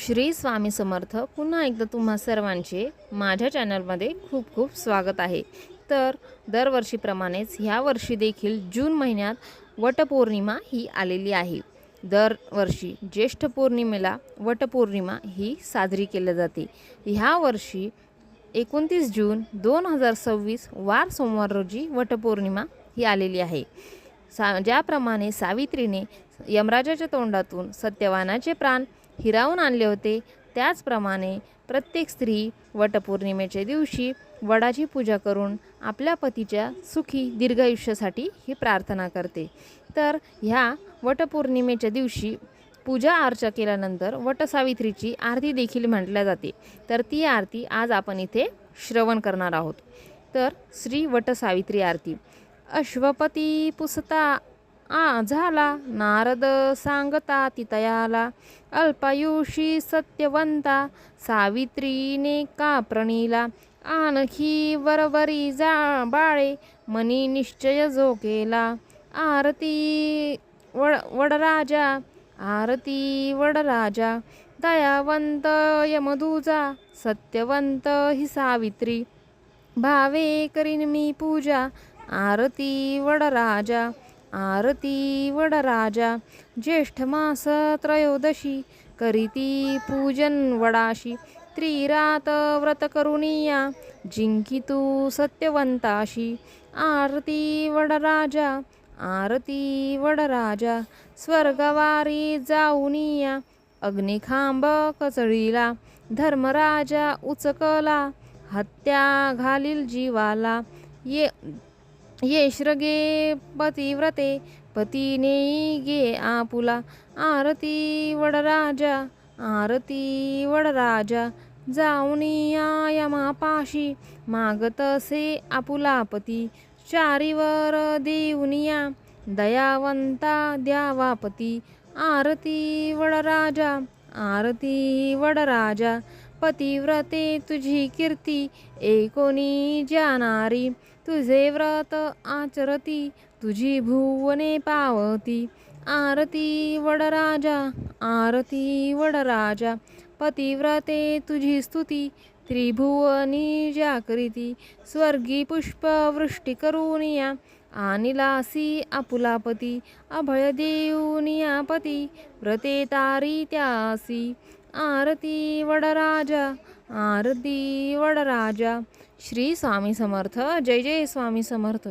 श्री स्वामी समर्थ। पुन्हा एकदा तुम्हा सर्वांचे माझ्या चॅनलमध्ये खूप खूप स्वागत आहे। तर दरवर्षीप्रमाणेच ह्या वर्षी देखील जून महिन्यात वटपौर्णिमा ही आलेली आहे। दरवर्षी ज्येष्ठ पौर्णिमेला वटपौर्णिमा ही साजरी केली जाते। ह्या वर्षी 29 जून 2026 वार सोमवार रोजी वटपौर्णिमा ही आलेली आहे। ज्याप्रमाणे सावित्रीने यमराजाच्या तोंडातून सत्यवानाचे प्राण हिरावून आणले होते, त्याचप्रमाणे प्रत्येक स्त्री वटपौर्णिमेच्या दिवशी वडाची पूजा करून आपल्या पतीच्या सुखी दीर्घायुष्यासाठी ही प्रार्थना करते। तर ह्या वटपौर्णिमेच्या दिवशी पूजा अर्चा केल्यानंतर वटसावित्रीची आरती देखील म्हटल्या जाते। तर ती आरती आज आपण इथे श्रवण करणार आहोत। तर श्री वटसावित्री आरती। अश्वपती पुसता झाला, नारद सांगता तितयाला, अल्पायुषी सत्यवंता सावित्रीने का प्रणिला, आणखी वरवरी जा बाळे मनी निश्चय जो केला, आरती वडराजा आरती वडराजा, दयावंत यमदूजा सत्यवंत ही सावित्री, भावे करीन मी पूजा, आरती वडराजा आरती वडराजा, ज्येष्ठ मास त्रयोदशी करीती पूजन वडाशी, त्रिरात व्रत करुनिया जिंकी तू सत्यवंताशी, आरती वडराजा आरती वडराजा, स्वर्गवारी जाऊनिया अग्निखांब कचळीला, धर्मराजा उचकला हत्या घालील जीवाला, येश्रगे पतिव्रते पतीने गे आपुला, आरती वडराजा आरती वडराजा, जाऊनिया यमापाशी मागतसे आपुला पती, चारीवर देऊनिया दयावंता द्यावापती, आरती वडराजा आरती वडराजा, पतिव्रते तुझी कीर्ती एकोणी जाणारी, तुझे व्रत आचरती तुझी भुवने पावती, आरती वडराजा आरती वडराजा, पतिव्रते तुझी स्तुती त्रिभुवनी ज्या करीती, स्वर्गी पुष्पवृष्टी करुनिया आणिलासी आपुलापती, अभय देऊनिया पती व्रते तारी त्यासी, आरती वडराजा आरती वडराजा। श्री स्वामी समर्थ। जय जय स्वामी समर्थ।